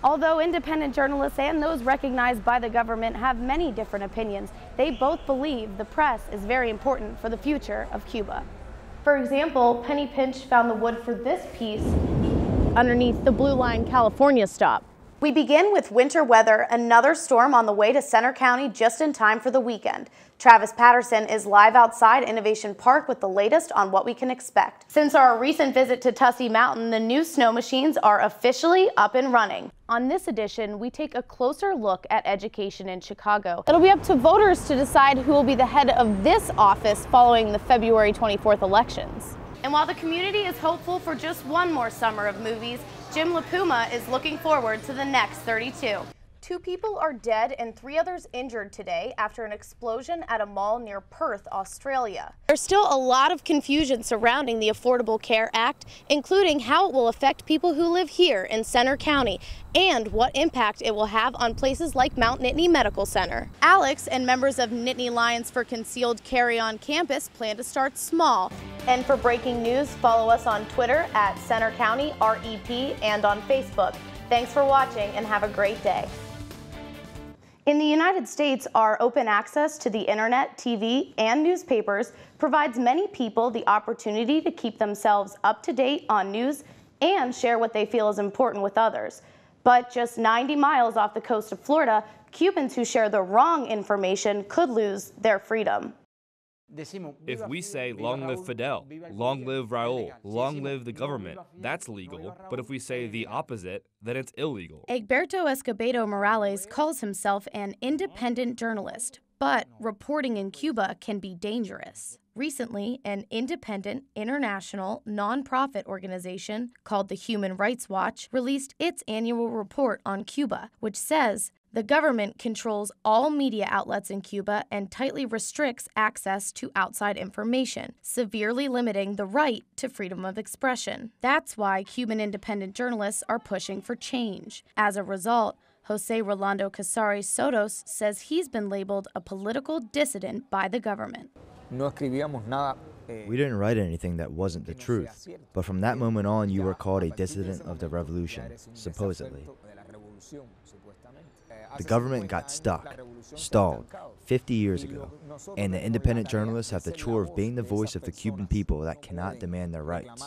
Although independent journalists and those recognized by the government have many different opinions, they both believe the press is very important for the future of Cuba. For example, Penny Pinch found the wood for this piece underneath the Blue Line California stop. We begin with winter weather, another storm on the way to Center County just in time for the weekend. Travis Patterson is live outside Innovation Park with the latest on what we can expect. Since our recent visit to Tussey Mountain, the new snow machines are officially up and running. On this edition, we take a closer look at education in Chicago. It'll be up to voters to decide who will be the head of this office following the February 24th elections. And while the community is hopeful for just one more summer of movies, Jim LaPuma is looking forward to the next 32. 2 people are dead and 3 others injured today after an explosion at a mall near Perth, Australia. There's still a lot of confusion surrounding the Affordable Care Act, including how it will affect people who live here in Center County and what impact it will have on places like Mount Nittany Medical Center. Alex and members of Nittany Lions for Concealed Carry on campus plan to start small. And for breaking news, follow us on Twitter at Center County REP and on Facebook. Thanks for watching and have a great day. In the United States, our open access to the internet, TV, and newspapers provides many people the opportunity to keep themselves up to date on news and share what they feel is important with others. But just 90 miles off the coast of Florida, Cubans who share the wrong information could lose their freedom. If we say, long live Fidel, long live Raul, long live the government, that's legal. But if we say the opposite, then it's illegal. Egberto Escobedo Morales calls himself an independent journalist, but reporting in Cuba can be dangerous. Recently, an independent, international, nonprofit organization called the Human Rights Watch released its annual report on Cuba, which says the government controls all media outlets in Cuba and tightly restricts access to outside information, severely limiting the right to freedom of expression. That's why Cuban independent journalists are pushing for change. As a result, Jose Rolando Casares Sotos says he's been labeled a political dissident by the government. We didn't write anything that wasn't the truth, but from that moment on you were called a dissident of the revolution, supposedly. The government got stuck, stalled, 50 years ago, and the independent journalists have the chore of being the voice of the Cuban people that cannot demand their rights.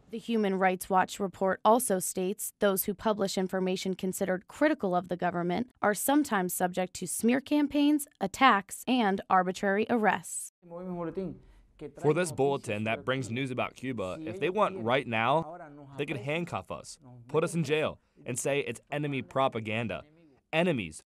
The Human Rights Watch report also states those who publish information considered critical of the government are sometimes subject to smear campaigns, attacks, and arbitrary arrests. For this bulletin that brings news about Cuba, if they want right now, they could handcuff us, put us in jail, and say it's enemy propaganda. Enemies.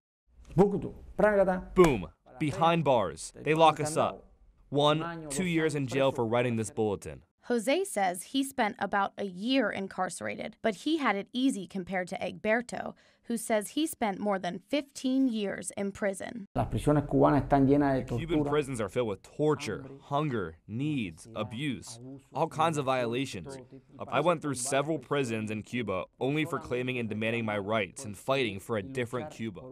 Boom. Behind bars. They lock us up. 1, 2 years in jail for writing this bulletin. Jose says he spent about a year incarcerated, but he had it easy compared to Egberto, who says he spent more than 15 years in prison. Cuban prisons are filled with torture, hunger, needs, abuse, all kinds of violations. I went through several prisons in Cuba only for claiming and demanding my rights and fighting for a different Cuba.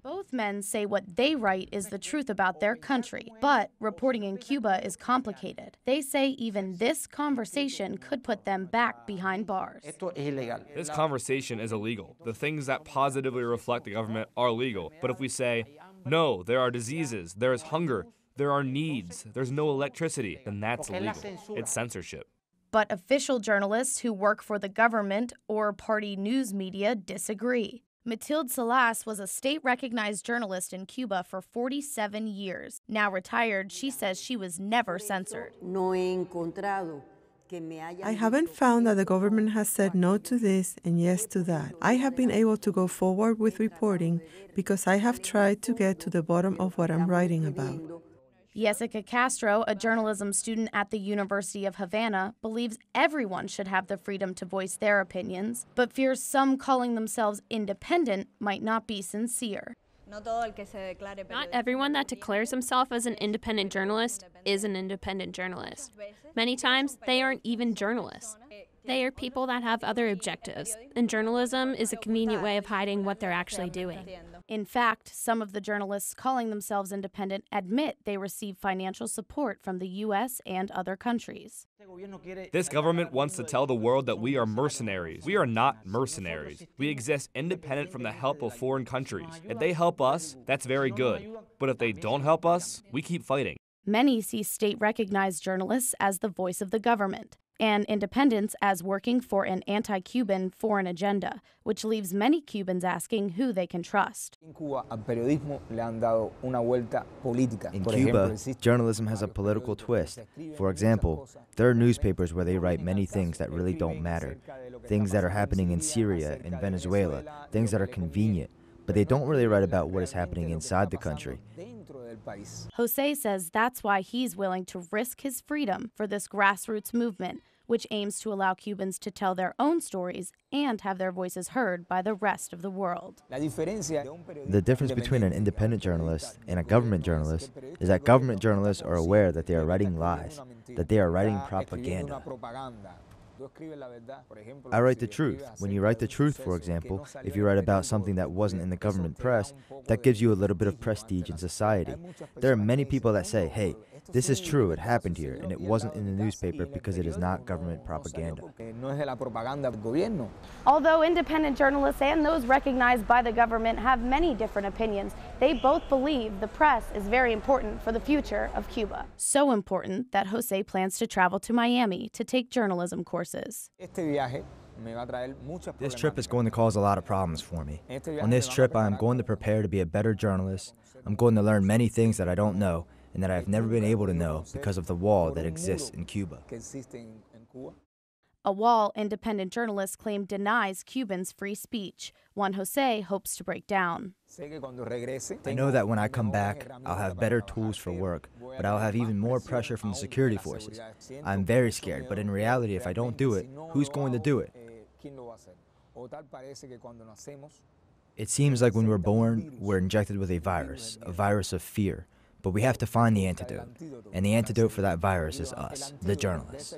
Both men say what they write is the truth about their country, but reporting in Cuba is complicated. They say even this conversation could put them back behind bars. This conversation is illegal. The things that positively reflect the government are legal. But if we say, no, there are diseases, there is hunger, there are needs, there's no electricity, then that's illegal. It's censorship. But official journalists who work for the government or party news media disagree. Matilde Salas was a state-recognized journalist in Cuba for 47 years. Now retired, she says she was never censored. I haven't found that the government has said no to this and yes to that. I have been able to go forward with reporting because I have tried to get to the bottom of what I'm writing about. Jessica Castro, a journalism student at the University of Havana, believes everyone should have the freedom to voice their opinions, but fears some calling themselves independent might not be sincere. Not everyone that declares himself as an independent journalist is an independent journalist. Many times, they aren't even journalists. They are people that have other objectives, and journalism is a convenient way of hiding what they're actually doing. In fact, some of the journalists calling themselves independent admit they receive financial support from the U.S. and other countries. This government wants to tell the world that we are mercenaries. We are not mercenaries. We exist independent from the help of foreign countries. If they help us, that's very good. But if they don't help us, we keep fighting. Many see state-recognized journalists as the voice of the government, and independents as working for an anti-Cuban foreign agenda, which leaves many Cubans asking who they can trust. In Cuba, journalism has a political twist. For example, there are newspapers where they write many things that really don't matter. Things that are happening in Syria, in Venezuela, things that are convenient, but they don't really write about what is happening inside the country. Jose says that's why he's willing to risk his freedom for this grassroots movement, which aims to allow Cubans to tell their own stories and have their voices heard by the rest of the world. The difference between an independent journalist and a government journalist is that government journalists are aware that they are writing lies, that they are writing propaganda. I write the truth. When you write the truth, for example, if you write about something that wasn't in the government press, that gives you a little bit of prestige in society. There are many people that say, hey, this is true, it happened here, and it wasn't in the newspaper because it is not government propaganda. Although independent journalists and those recognized by the government have many different opinions, they both believe the press is very important for the future of Cuba. So important that Jose plans to travel to Miami to take journalism courses. This trip is going to cause a lot of problems for me. On this trip, I am going to prepare to be a better journalist. I'm going to learn many things that I don't know and that I have never been able to know because of the wall that exists in Cuba. A wall independent journalists claim denies Cubans free speech, one Jose hopes to break down. I know that when I come back, I'll have better tools for work, but I'll have even more pressure from the security forces. I'm very scared, but in reality, if I don't do it, who's going to do it? It seems like when we're born, we're injected with a virus of fear. But we have to find the antidote, and the antidote for that virus is us, the journalists.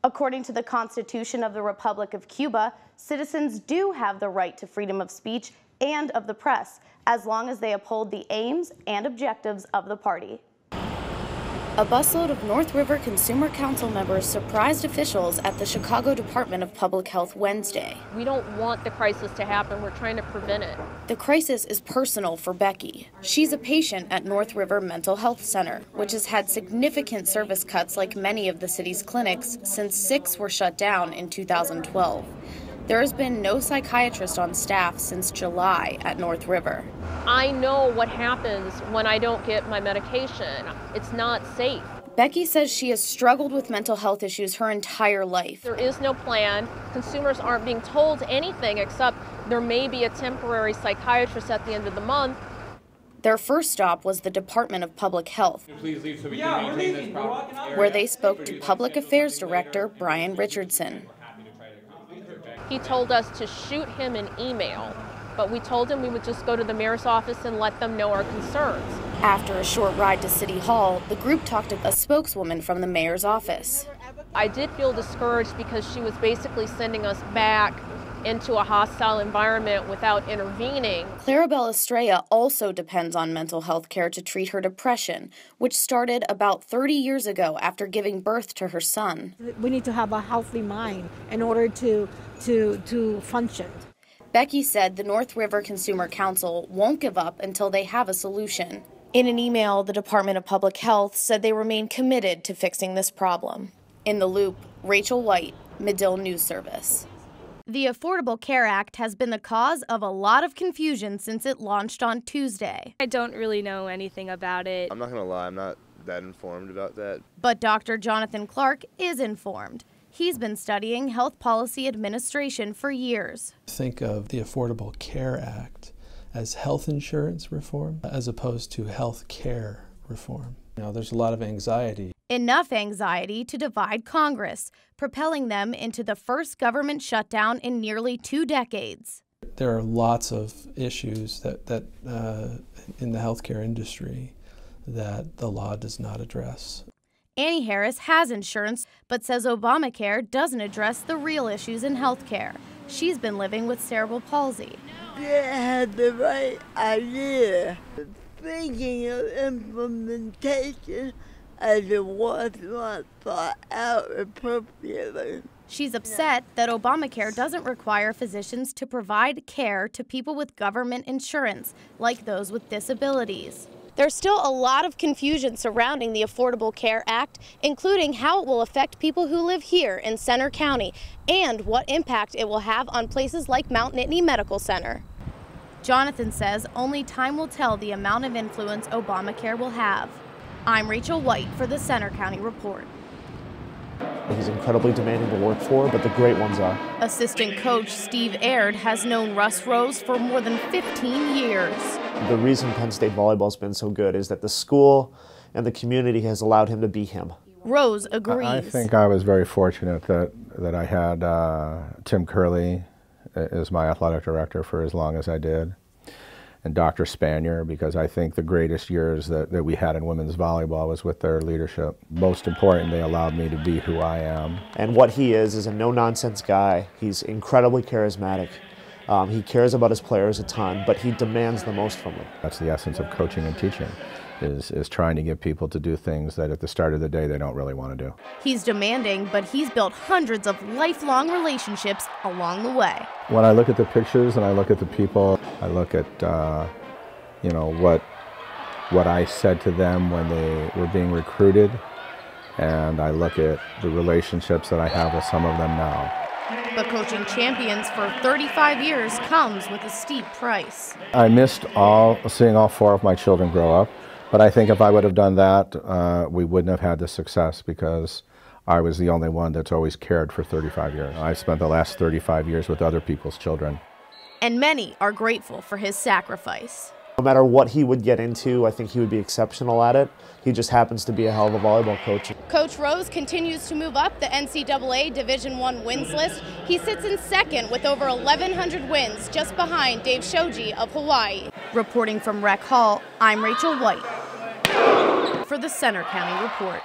According to the Constitution of the Republic of Cuba, citizens do have the right to freedom of speech and of the press, as long as they uphold the aims and objectives of the party. A busload of North River Consumer Council members surprised officials at the Chicago Department of Public Health Wednesday. We don't want the crisis to happen. We're trying to prevent it. The crisis is personal for Becky. She's a patient at North River Mental Health Center, which has had significant service cuts like many of the city's clinics since 6 were shut down in 2012. There has been no psychiatrist on staff since July at North River. I know what happens when I don't get my medication. It's not safe. Becky says she has struggled with mental health issues her entire life. There is no plan. Consumers aren't being told anything except there may be a temporary psychiatrist at the end of the month. Their first stop was the Department of Public Health, where they spoke to Public Affairs Director Brian Richardson. He told us to shoot him an email, but we told him we would just go to the mayor's office and let them know our concerns. After a short ride to City Hall, the group talked to a spokeswoman from the mayor's office. I did feel discouraged because she was basically sending us back into a hostile environment without intervening. Clarabelle Estrella also depends on mental health care to treat her depression, which started about 30 years ago after giving birth to her son. We need to have a healthy mind in order to function. Becky said the North River Consumer Council won't give up until they have a solution. In an email, the Department of Public Health said they remain committed to fixing this problem. In the Loop, Rachel White, Medill News Service. The Affordable Care Act has been the cause of a lot of confusion since it launched on Tuesday. I don't really know anything about it. I'm not going to lie, I'm not that informed about that. But Dr. Jonathan Clark is informed. He's been studying health policy administration for years. Think of the Affordable Care Act as health insurance reform as opposed to health care reform. You know, there's a lot of anxiety. Enough anxiety to divide Congress, propelling them into the first government shutdown in nearly 2 decades. There are lots of issues that in the healthcare industry that the law does not address. Annie Harris has insurance, but says Obamacare doesn't address the real issues in healthcare. She's been living with cerebral palsy. They had the right idea. Thinking of implementation as it was not thought out appropriately. She's upset that Obamacare doesn't require physicians to provide care to people with government insurance, like those with disabilities. There's still a lot of confusion surrounding the Affordable Care Act, including how it will affect people who live here in Centre County and what impact it will have on places like Mount Nittany Medical Center. Jonathan says only time will tell the amount of influence Obamacare will have. I'm Rachel White for the Centre County Report. He's incredibly demanding to work for, but the great ones are. Assistant coach Steve Aird has known Russ Rose for more than 15 years. The reason Penn State volleyball's been so good is that the school and the community has allowed him to be him. Rose agrees. I think I was very fortunate that I had Tim Curley as my athletic director for as long as I did, and Dr. Spanier, because I think the greatest years that we had in women's volleyball was with their leadership. Most important, they allowed me to be who I am. And what he is a no-nonsense guy. He's incredibly charismatic. He cares about his players a ton, but he demands the most from them. That's the essence of coaching and teaching, is trying to get people to do things that at the start of the day they don't really want to do. He's demanding, but he's built hundreds of lifelong relationships along the way. When I look at the pictures and I look at the people, I look at you know, what I said to them when they were being recruited, and I look at the relationships that I have with some of them now. But coaching champions for 35 years comes with a steep price. I missed seeing all 4 of my children grow up, but I think if I would have done that, we wouldn't have had the success, because I was the only one that's always cared for 35 years. I spent the last 35 years with other people's children. And many are grateful for his sacrifice. No matter what he would get into, I think he would be exceptional at it. He just happens to be a hell of a volleyball coach. Coach Rose continues to move up the NCAA Division I wins list. He sits in second with over 1,100 wins, just behind Dave Shoji of Hawaii. Reporting from Rec Hall, I'm Rachel White for the Centre County Report.